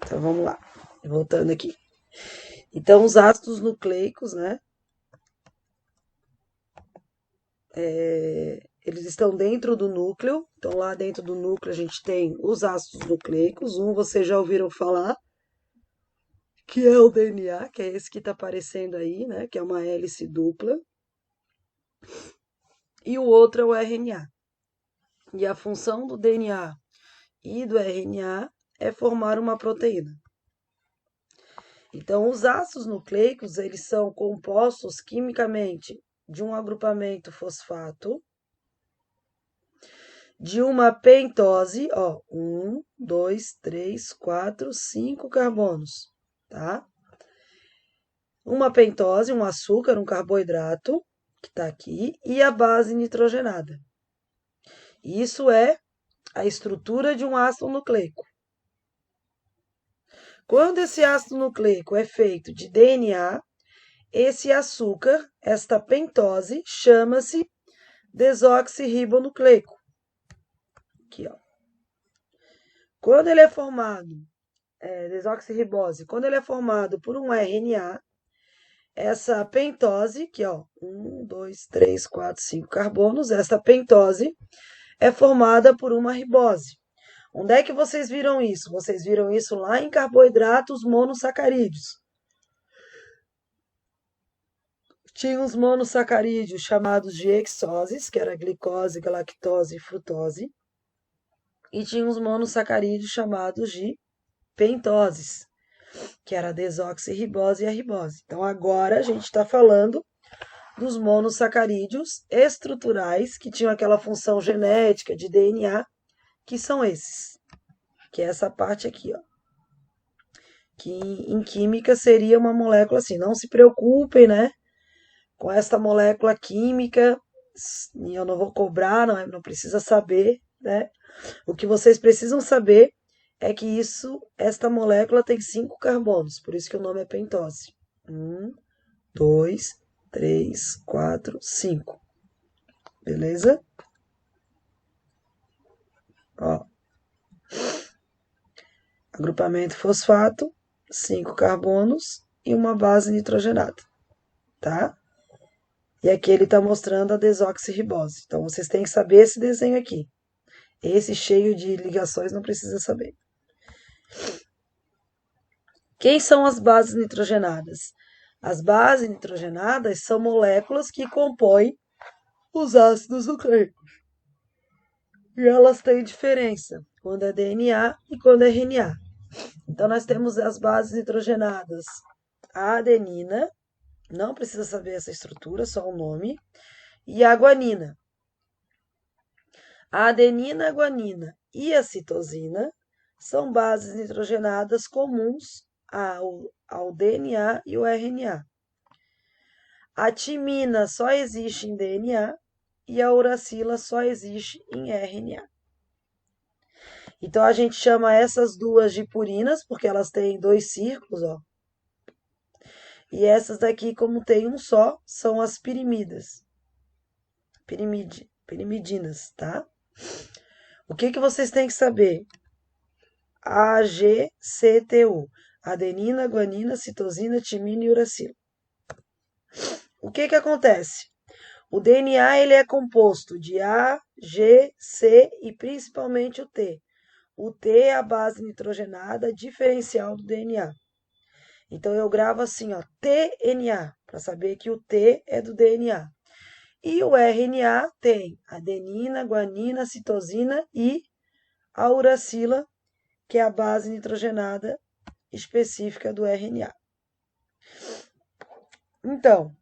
Então, vamos lá. Voltando aqui. Então, os ácidos nucleicos, né? Eles estão dentro do núcleo. Então, lá dentro do núcleo, a gente tem os ácidos nucleicos. Um vocês já ouviram falar, que é o DNA, que é esse que está aparecendo aí, né? Que é uma hélice dupla. E o outro é o RNA. E a função do DNA e do RNA é formar uma proteína. Então, os ácidos nucleicos, eles são compostos quimicamente de um agrupamento fosfato, de uma pentose, ó, 1, 2, 3, 4, 5 carbonos, tá? Uma pentose, um açúcar, um carboidrato, que tá aqui, e a base nitrogenada. Isso é a estrutura de um ácido nucleico. Quando esse ácido nucleico é feito de DNA, esse açúcar, esta pentose, chama-se desoxirribonucleico. Aqui, ó. Quando ele é formado, desoxirribose, quando ele é formado por um RNA, essa pentose, que ó, 1, 2, 3, 4, 5 carbonos, essa pentose é formada por uma ribose. Onde é que vocês viram isso? Vocês viram isso lá em carboidratos monossacarídeos. Tinha os monossacarídeos chamados de hexoses, que era glicose, galactose e frutose. E tinha os monossacarídeos chamados de pentoses, que era a desoxirribose e a ribose. Então, agora a gente está falando dos monossacarídeos estruturais, que tinham aquela função genética de DNA, que são esses, que é essa parte aqui, ó. Que em química seria uma molécula assim. Não se preocupem, né, com esta molécula química, eu não vou cobrar, não precisa saber, né? O que vocês precisam saber é que esta molécula tem 5 carbonos, por isso que o nome é pentose. 1, 2, 3, 4, 5. Beleza? Ó. Agrupamento fosfato, 5 carbonos e uma base nitrogenada, tá? E aqui ele está mostrando a desoxirribose. Então, vocês têm que saber esse desenho aqui. Esse cheio de ligações não precisa saber. Quem são as bases nitrogenadas? As bases nitrogenadas são moléculas que compõem os ácidos nucleicos. E elas têm diferença quando é DNA e quando é RNA. Então, nós temos as bases nitrogenadas. A adenina, não precisa saber essa estrutura, só o nome. E a guanina. A adenina, a guanina e a citosina são bases nitrogenadas comuns ao DNA e o RNA. A timina só existe em DNA e a uracila só existe em RNA. Então, a gente chama essas duas de purinas, porque elas têm 2 círculos, ó. E essas daqui, como tem um só, são as pirimidas. Pirimidinas, tá? O que vocês têm que saber? AGCTU. Adenina, guanina, citosina, timina e uracila. O que acontece? O DNA ele é composto de A, G, C e principalmente o T. O T é a base nitrogenada diferencial do DNA. Então, eu gravo assim, ó, TNA, para saber que o T é do DNA. E o RNA tem adenina, guanina, citosina e a uracila, que é a base nitrogenada específica do RNA. Então,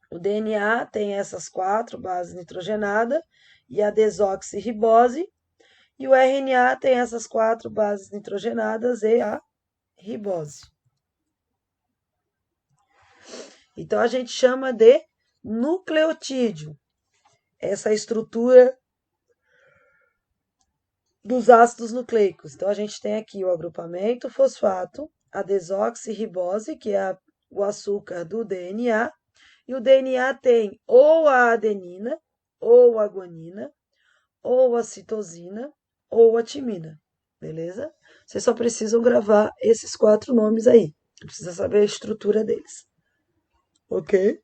o DNA tem essas 4 bases nitrogenadas e a desoxirribose, e o RNA tem essas 4 bases nitrogenadas e a ribose. Então, a gente chama de nucleotídeo, essa estrutura dos ácidos nucleicos. Então, a gente tem aqui o agrupamento fosfato, a desoxirribose, que é o açúcar do DNA, e o DNA tem ou a adenina, ou a guanina, ou a citosina, ou a timina, beleza? Vocês só precisam gravar esses 4 nomes aí. Precisa saber a estrutura deles. Ok?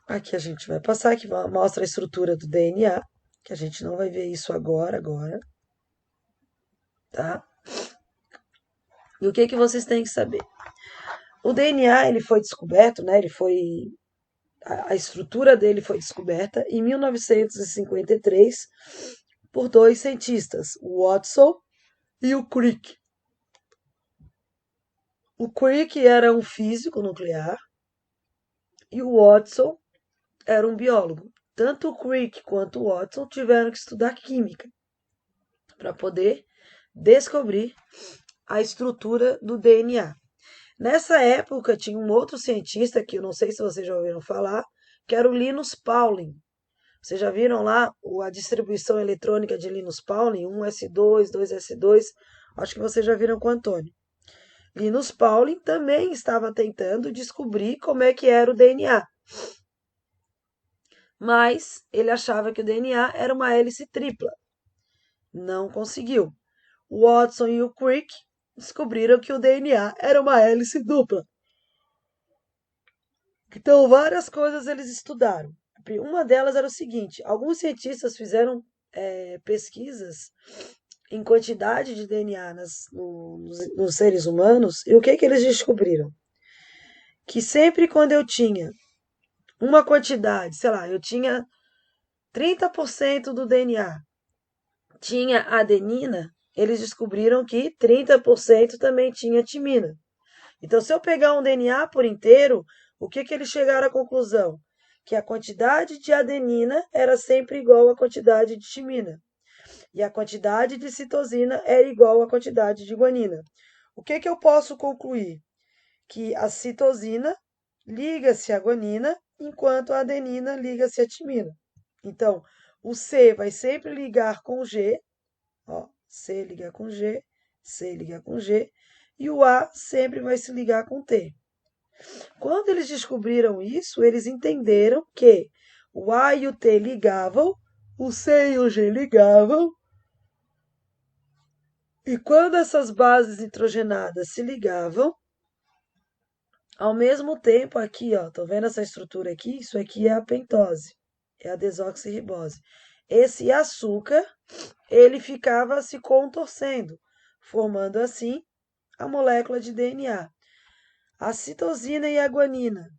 Aqui a gente vai passar, que mostra a estrutura do DNA, que a gente não vai ver isso agora, tá? E o que que vocês têm que saber? O DNA, ele foi descoberto, né? A estrutura dele foi descoberta em 1953 por 2 cientistas, o Watson e o Crick. O Crick era um físico nuclear e o Watson era um biólogo. Tanto o Crick quanto o Watson tiveram que estudar química para poder descobrir a estrutura do DNA. Nessa época tinha um outro cientista que eu não sei se vocês já ouviram falar, que era o Linus Pauling. Vocês já viram lá a distribuição eletrônica de Linus Pauling, 1s2, 2s2, acho que vocês já viram com o Antônio. Linus Pauling também estava tentando descobrir como é que era o DNA. Mas ele achava que o DNA era uma hélice tripla. Não conseguiu. O Watson e o Crick descobriram que o DNA era uma hélice dupla. Então, várias coisas eles estudaram. Uma delas era o seguinte: alguns cientistas fizeram pesquisas em quantidade de DNA nos seres humanos, e o que eles descobriram? Que sempre quando eu tinha uma quantidade, sei lá, eu tinha 30% do DNA, tinha adenina, eles descobriram que 30% também tinha timina. Então, se eu pegar um DNA por inteiro, o que eles chegaram à conclusão? Que a quantidade de adenina era sempre igual à quantidade de timina. E a quantidade de citosina era igual à quantidade de guanina. O que eu posso concluir? Que a citosina liga-se à guanina, enquanto a adenina liga-se à timina. Então, o C vai sempre ligar com G, ó, C liga com G, C liga com G, e o A sempre vai se ligar com T. Quando eles descobriram isso, eles entenderam que o A e o T ligavam, o C e o G ligavam, e quando essas bases nitrogenadas se ligavam, ao mesmo tempo aqui, ó, tô vendo essa estrutura aqui? Isso aqui é a pentose, é a desoxirribose. Esse açúcar, ele ficava se contorcendo, formando assim a molécula de DNA. A citosina e a guanina.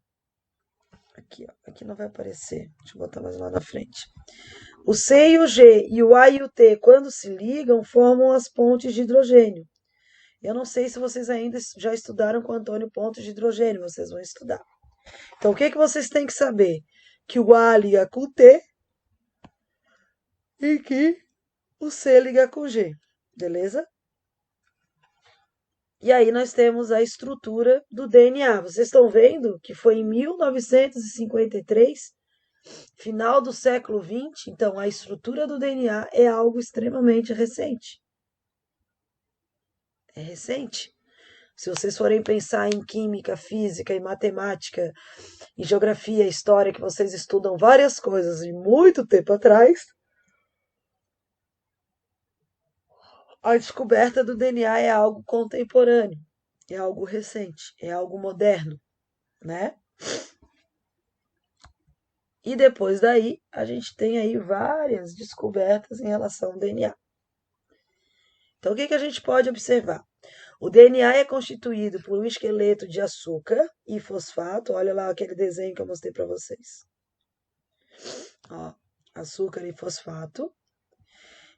Aqui, ó, aqui não vai aparecer. Deixa eu botar mais lá na frente. O C e o G e o A e o T, quando se ligam, formam as pontes de hidrogênio. Eu não sei se vocês ainda já estudaram com o Antônio pontos de hidrogênio, vocês vão estudar. Então, o que vocês têm que saber? Que o A liga com o T e que o C liga com o G, beleza? E aí nós temos a estrutura do DNA. Vocês estão vendo que foi em 1953, final do século XX, então a estrutura do DNA é algo extremamente recente. É recente. Se vocês forem pensar em química, física e matemática, em geografia, história, que vocês estudam várias coisas de muito tempo atrás, a descoberta do DNA é algo contemporâneo, é algo recente, é algo moderno, né? E depois daí, a gente tem aí várias descobertas em relação ao DNA. Então, o que a gente pode observar? O DNA é constituído por um esqueleto de açúcar e fosfato. Olha lá aquele desenho que eu mostrei para vocês. Ó, açúcar e fosfato.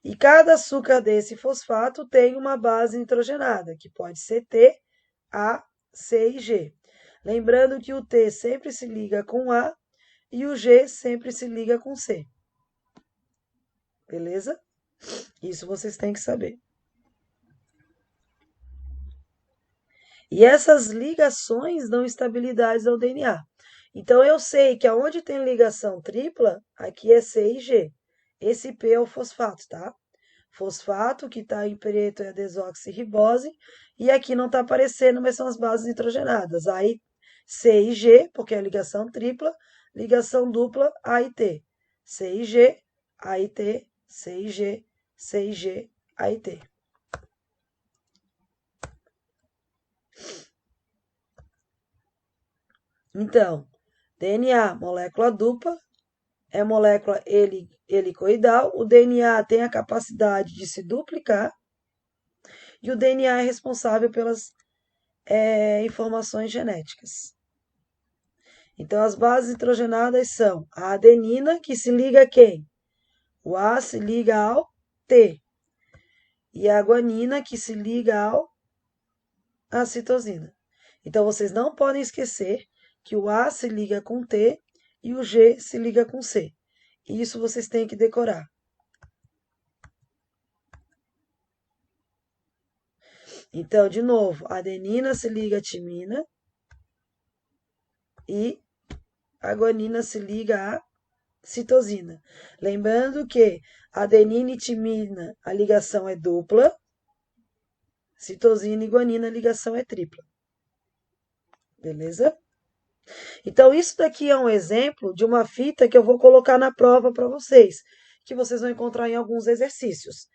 E cada açúcar desse fosfato tem uma base nitrogenada, que pode ser T, A, C e G. Lembrando que o T sempre se liga com A e o G sempre se liga com C. Beleza? Isso vocês têm que saber. E essas ligações dão estabilidade ao DNA. Então, eu sei que aonde tem ligação tripla, aqui é C e G. Esse P é o fosfato, tá? Fosfato, que está em preto, é a desoxirribose. E aqui não está aparecendo, mas são as bases nitrogenadas. Aí, C e G, porque é a ligação tripla. Ligação dupla, A e T. C e G, A e T, C e G, C e G, A e T. Então, DNA, molécula dupla, é molécula helicoidal. O DNA tem a capacidade de se duplicar e o DNA é responsável pelas informações genéticas. Então, as bases nitrogenadas são a adenina, que se liga a quem? O A se liga ao T. E a guanina, que se liga à citosina. Então, vocês não podem esquecer que o A se liga com T e o G se liga com C. Isso vocês têm que decorar. Então, de novo, a adenina se liga à timina e a guanina se liga à citosina. Lembrando que adenina e timina, a ligação é dupla, citosina e guanina, a ligação é tripla. Beleza? Então, isso daqui é um exemplo de uma fita que eu vou colocar na prova para vocês, que vocês vão encontrar em alguns exercícios.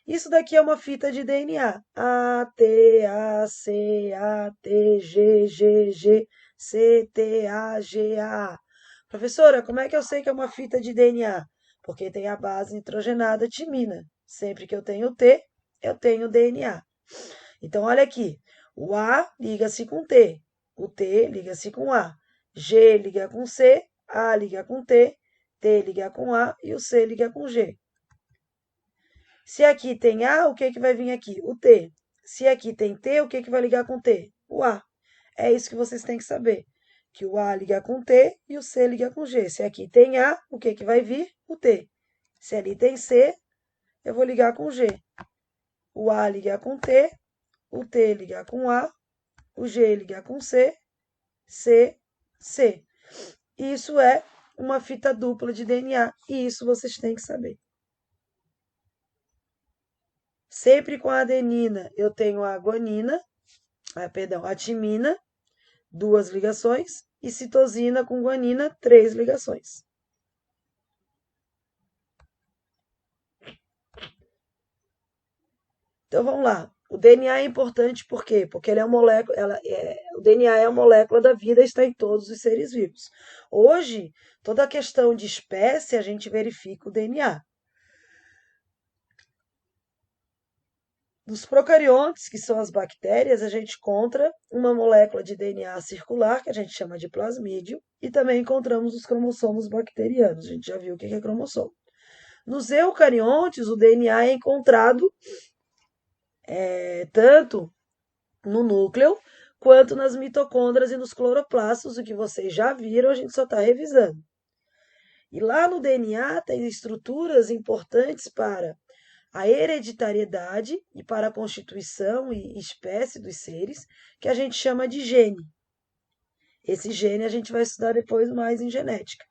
Isso daqui é uma fita de DNA. A, T, A, C, A, T, G, G, G, C, T, A, G, A. Professora, como é que eu sei que é uma fita de DNA? Porque tem a base nitrogenada timina. Sempre que eu tenho T, eu tenho DNA. Então, olha aqui. O A liga-se com T. O T liga-se com A. G liga com C. A liga com T. T liga com A. E o C liga com G. Se aqui tem A, o que vai vir aqui? O T. Se aqui tem T, o que vai ligar com T? O A. É isso que vocês têm que saber. Que o A liga com T e o C liga com G. Se aqui tem A, o que vai vir? O T. Se ali tem C, eu vou ligar com G. O A liga com T, o T liga com A, o G liga com C, C, C. Isso é uma fita dupla de DNA e isso vocês têm que saber. Sempre com a adenina eu tenho a guanina, a timina, 2 ligações, e citosina com guanina, 3 ligações. Então vamos lá. O DNA é importante por quê? Porque ele é uma molécula, o DNA é a molécula da vida, está em todos os seres vivos. Hoje, toda a questão de espécie, a gente verifica o DNA. Nos procariontes, que são as bactérias, a gente encontra uma molécula de DNA circular, que a gente chama de plasmídio, e também encontramos os cromossomos bacterianos. A gente já viu o que é cromossomo. Nos eucariontes, o DNA é encontrado tanto no núcleo quanto nas mitocôndrias e nos cloroplastos, o que vocês já viram, a gente só está revisando. E lá no DNA tem estruturas importantes para a hereditariedade e para a constituição e espécie dos seres, que a gente chama de gene. Esse gene a gente vai estudar depois mais em genética.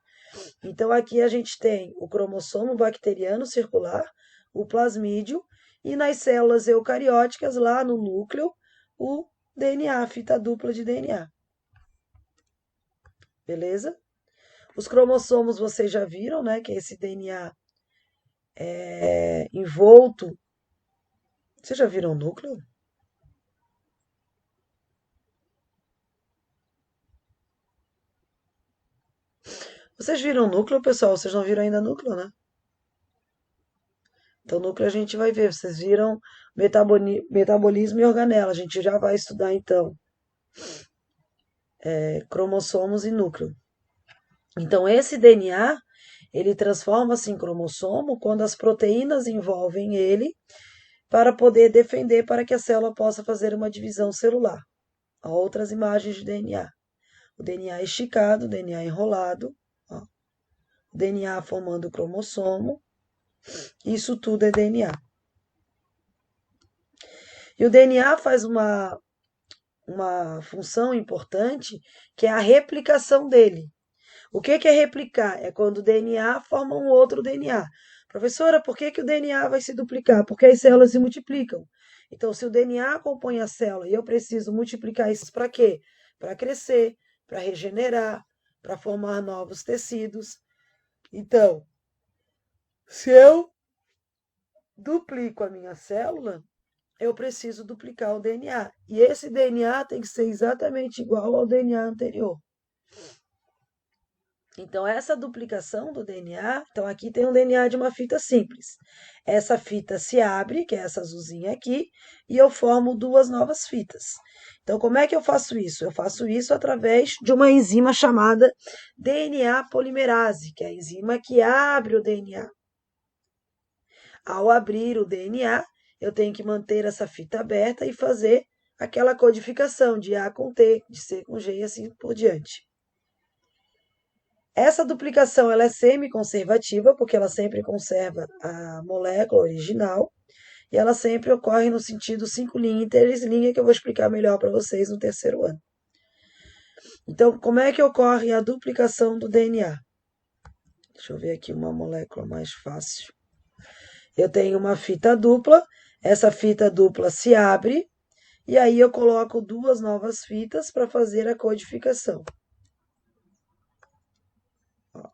Então, aqui a gente tem o cromossomo bacteriano circular, o plasmídio, e nas células eucarióticas, lá no núcleo, o DNA, a fita dupla de DNA. Beleza? Os cromossomos vocês já viram, né? Que é esse DNA envolto. Vocês já viram o núcleo? Vocês viram o núcleo, pessoal? Vocês não viram ainda o núcleo, né? Então, o núcleo a gente vai ver. Vocês viram metabolismo e organela. A gente já vai estudar, então, cromossomos e núcleo. Então, esse DNA, ele transforma-se em cromossomo quando as proteínas envolvem ele para poder defender para que a célula possa fazer uma divisão celular. Há outras imagens de DNA. O DNA esticado, o DNA enrolado, ó. O DNA formando o cromossomo. Isso tudo é DNA. E o DNA faz uma função importante, que é a replicação dele. O que é replicar? É quando o DNA forma um outro DNA. Professora, por que o DNA vai se duplicar? Porque as células se multiplicam. Então, se o DNA compõe a célula e eu preciso multiplicar isso para quê? Para crescer, para regenerar, para formar novos tecidos. Então, se eu duplico a minha célula, eu preciso duplicar o DNA. E esse DNA tem que ser exatamente igual ao DNA anterior. Então, essa duplicação do DNA, então aqui tem um DNA de uma fita simples. Essa fita se abre, que é essa azulzinha aqui, e eu formo duas novas fitas. Então, como é que eu faço isso? Eu faço isso através de uma enzima chamada DNA polimerase, que é a enzima que abre o DNA. Ao abrir o DNA, eu tenho que manter essa fita aberta e fazer aquela codificação de A com T, de C com G e assim por diante. Essa duplicação ela é semi-conservativa, porque ela sempre conserva a molécula original, e ela sempre ocorre no sentido 5' e 3', que eu vou explicar melhor para vocês no terceiro ano. Então, como é que ocorre a duplicação do DNA? Deixa eu ver aqui uma molécula mais fácil. Eu tenho uma fita dupla, essa fita dupla se abre, e aí eu coloco duas novas fitas para fazer a codificação. Ó.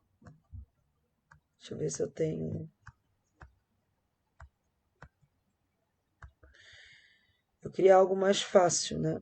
Deixa eu ver se eu tenho... Eu queria algo mais fácil, né?